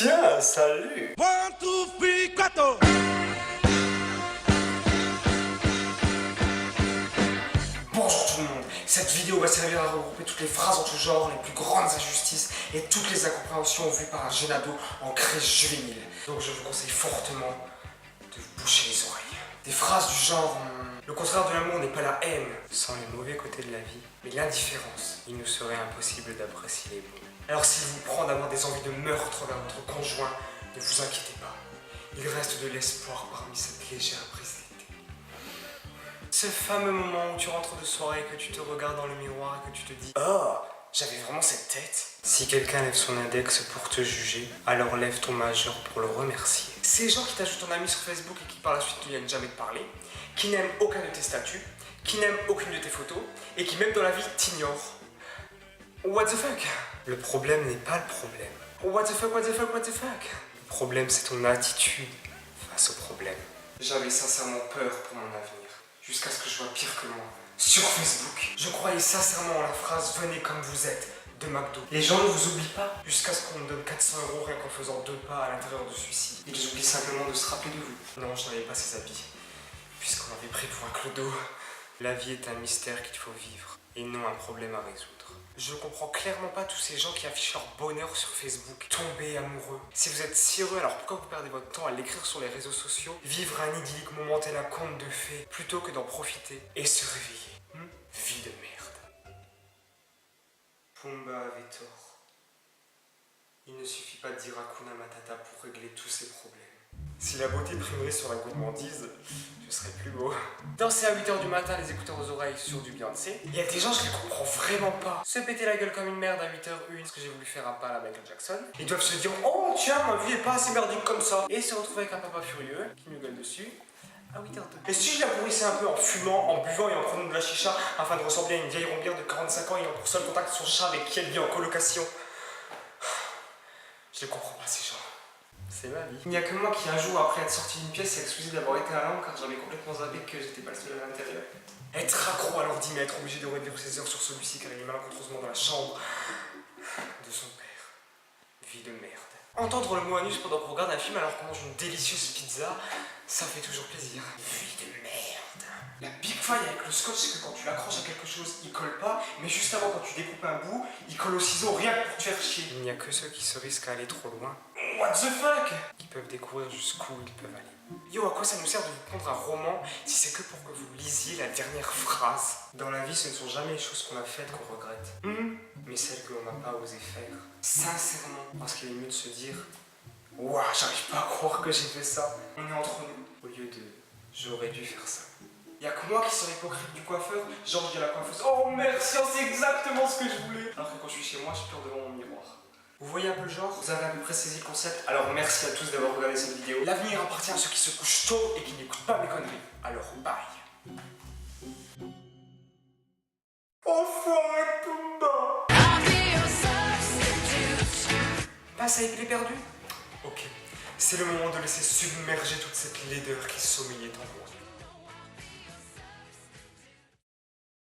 Tiens, salut. One, two, three, cuatro. Bonjour tout le monde. Cette vidéo va servir à regrouper toutes les phrases en tout genre, les plus grandes injustices et toutes les incompréhensions vues par un jeune ado en crèche juvénile. Donc je vous conseille fortement de vous boucher les oreilles. Des phrases du genre le contraire de l'amour n'est pas la haine, sans les mauvais côtés de la vie, mais l'indifférence. Il nous serait impossible d'apprécier les bons. Alors s'il vous prend d'avoir des envies de meurtre vers votre conjoint, ne vous inquiétez pas. Il reste de l'espoir parmi cette légère brise d'été. Ce fameux moment où tu rentres de soirée, que tu te regardes dans le miroir et que tu te dis « Oh, j'avais vraiment cette tête ?» Si quelqu'un lève son index pour te juger, alors lève ton majeur pour le remercier. Ces gens qui t'ajoutent ton ami sur Facebook et qui par la suite ne viennent jamais te parler, qui n'aiment aucun de tes statuts, qui n'aiment aucune de tes photos et qui même dans la vie t'ignorent. What the fuck? Le problème n'est pas le problème. What the fuck, what the fuck, what the fuck? Le problème c'est ton attitude face au problème. J'avais sincèrement peur pour mon avenir, jusqu'à ce que je vois pire que moi. Sur Facebook, je croyais sincèrement en la phrase « Venez comme vous êtes » de McDo. Les gens ne vous oublient pas, jusqu'à ce qu'on me donne 400 € rien qu'en faisant 2 pas à l'intérieur de celui-ci. Ils oublient simplement de se rappeler de vous. Non, je n'avais pas ces habits, puisqu'on avait pris pour un clodo. La vie est un mystère qu'il faut vivre, et non un problème à résoudre. Je comprends clairement pas tous ces gens qui affichent leur bonheur sur Facebook, tomber amoureux. Si vous êtes si heureux, alors pourquoi vous perdez votre temps à l'écrire sur les réseaux sociaux, vivre un idyllique moment tel un conte de fées, plutôt que d'en profiter et se réveiller? Vie de merde. Pumba avait tort. Il ne suffit pas de dire Hakuna Matata pour régler tous ses problèmes. Si la beauté primerait sur la gourmandise, je serais plus beau. Danser à 8h du matin, les écouteurs aux oreilles sur du Beyoncé. Il y a des gens, je les comprends vraiment pas. Se péter la gueule comme une merde à 8h01 parce que j'ai voulu faire un pas à la Michael Jackson. Ils doivent se dire, oh tiens, ma vie est pas assez merdique comme ça. Et se retrouver avec un papa furieux qui nous gueule dessus à 8h02. Et si je la pourrissais un peu en fumant, en buvant et en prenant de la chicha afin de ressembler à une vieille rombière de 45 ans ayant pour seul contact son chat avec qui elle vit en colocation? Je les comprends pas ces gens. C'est ma vie. Il n'y a que moi qui un jour après être sorti d'une pièce s'est excusé d'avoir été à l'âme car j'avais complètement zappé que j'étais pas le seul à l'intérieur. Être accro à l'ordi mais être obligé de réduire ses heures sur celui-ci car il est malencontreusement dans la chambre de son père. Vie de merde. Entendre le mot anus pendant qu'on regarde un film alors qu'on mange une délicieuse pizza, ça fait toujours plaisir. Vie de merde. La big faille avec le scotch, c'est que quand tu l'accroches à quelque chose, il colle pas, mais juste avant, quand tu découpes un bout, il colle au ciseau rien que pour te faire chier. Il n'y a que ceux qui se risquent à aller trop loin. What the fuck? Ils peuvent découvrir jusqu'où ils peuvent aller. Yo, à quoi ça nous sert de vous prendre un roman si c'est que pour que vous lisiez la dernière phrase? Dans la vie, ce ne sont jamais les choses qu'on a faites qu'on regrette, mais celles que l'on n'a pas osé faire. Sincèrement, parce qu'il est mieux de se dire ouah, j'arrive pas à croire que j'ai fait ça. On est entre nous, au lieu de j'aurais dû faire ça. Y'a que moi qui serais hypocrite du coiffeur, genre je dis à la coiffeuse oh merci, c'est exactement ce que je voulais. Alors que quand je suis chez moi, je pleure devant mon miroir. Vous voyez un peu le genre? Vous avez à peu près saisi le concept? Alors merci à tous d'avoir regardé cette vidéo. L'avenir appartient à ceux qui se couchent tôt et qui n'écoutent pas mes conneries. Alors bye. Enfoiré Pumba! Passe avec les perdus? Ok. C'est le moment de laisser submerger toute cette laideur qui sommeillait en moi.